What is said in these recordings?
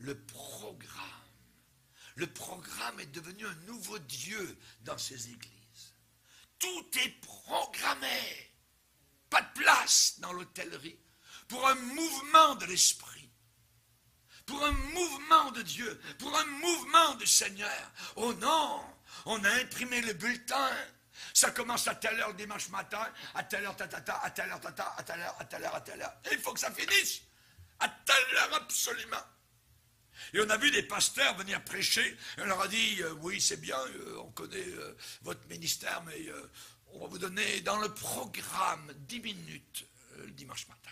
le programme. Le programme est devenu un nouveau Dieu dans ces églises. Tout est programmé. Pas de place dans l'hôtellerie pour un mouvement de l'esprit, pour un mouvement de Dieu, pour un mouvement du Seigneur. Oh non, on a imprimé le bulletin. Ça commence à telle heure le dimanche matin, à telle heure, à telle heure, à telle heure, à telle heure, à telle heure. Et il faut que ça finisse. À telle heure absolument. Et on a vu des pasteurs venir prêcher. Et on leur a dit, oui, c'est bien, on connaît votre ministère, mais on va vous donner dans le programme 10 minutes le dimanche matin.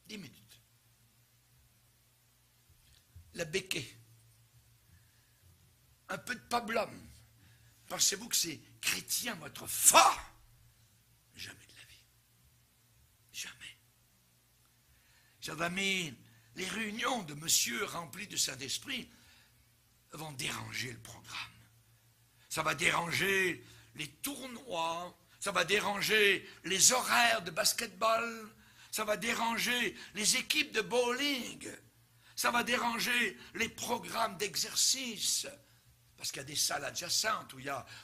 10 minutes. La béquée. Un peu de pablum. Pensez-vous que c'est chrétien, votre fort? Jamais de la vie. Jamais. Chers amis, les réunions de monsieur remplis de Saint-Esprit vont déranger le programme. Ça va déranger les tournois, ça va déranger les horaires de basketball, ça va déranger les équipes de bowling, ça va déranger les programmes d'exercice, parce qu'il y a des salles adjacentes où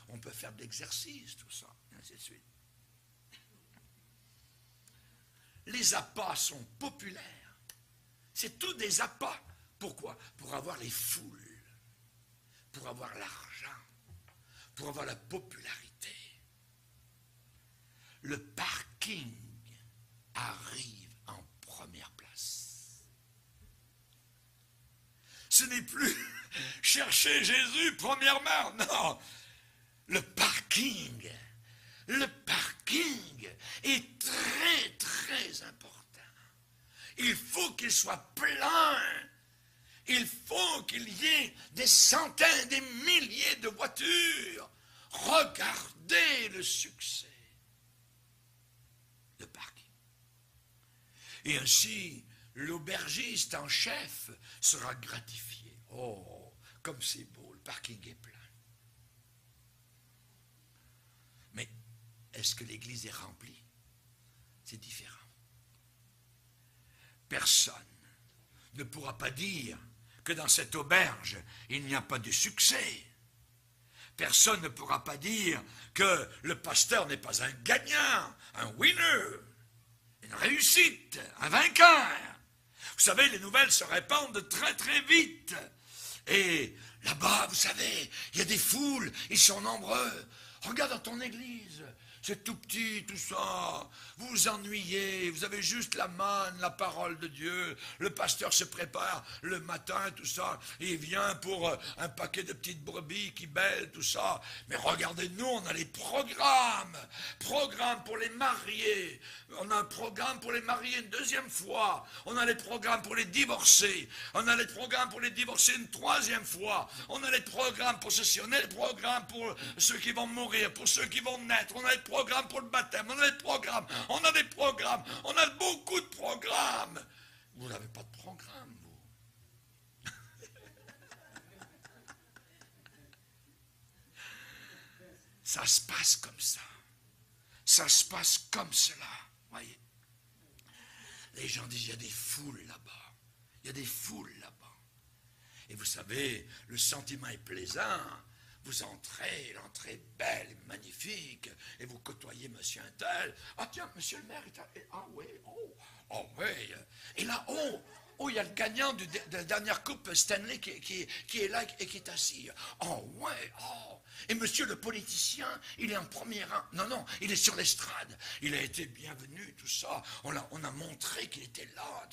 on peut faire de l'exercice, tout ça, et ainsi de suite. Les appâts sont populaires. C'est tout des appâts. Pourquoi? Pour avoir les foules, pour avoir l'argent, pour avoir la popularité. Le parking arrive en première place. Ce n'est plus chercher Jésus premièrement, non. Le parking est très, très important. Il faut qu'il soit plein. Il faut qu'il y ait des centaines, des milliers de voitures. Regardez le succès. Le parking. Et ainsi, l'aubergiste en chef sera gratifié. Oh, comme c'est beau, le parking est plein. Mais est-ce que l'église est remplie? C'est différent. Personne ne pourra pas dire que dans cette auberge, il n'y a pas de succès. Personne ne pourra pas dire que le pasteur n'est pas un gagnant, un winner, une réussite, un vainqueur. Vous savez, les nouvelles se répandent très très vite. Et là-bas, vous savez, il y a des foules, ils sont nombreux. Regarde dans ton église. C'est tout petit, tout ça. Vous vous ennuyez, vous avez juste la manne, la parole de Dieu. Le pasteur se prépare le matin, tout ça. Et il vient pour un paquet de petites brebis qui bêlent, tout ça. Mais regardez-nous, on a les programmes. Programmes pour les mariés. On a un programme pour les mariés une deuxième fois. On a les programmes pour les divorcés. On a les programmes pour les divorcés une troisième fois. On a les programmes pour ceci. On a les programmes pour ceux qui vont mourir, pour ceux qui vont naître. On a les programmes pour le baptême. On a des programmes. On a des programmes. On a beaucoup de programmes. Vous n'avez pas de programme, vous. Ça se passe comme ça. Ça se passe comme cela. Voyez. Les gens disent, il y a des foules là-bas. Il y a des foules là-bas. Et vous savez, le sentiment est plaisant. Vous entrez, l'entrée est belle, magnifique, et vous côtoyez monsieur un tel. Ah tiens, monsieur le maire est à... Ah oui, oh oui. Et là, il y a le gagnant de la dernière coupe Stanley qui est là et qui est assis. Oh ouais, oh. Et monsieur le politicien, il est en premier rang. Non, il est sur l'estrade. Il a été bienvenu, tout ça. On a montré qu'il était là.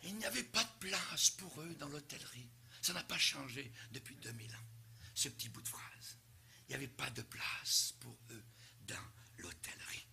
Il n'y avait pas de place pour eux dans l'hôtellerie. Ça n'a pas changé depuis 2000 ans, ce petit bout de phrase. Il n'y avait pas de place pour eux dans l'hôtellerie.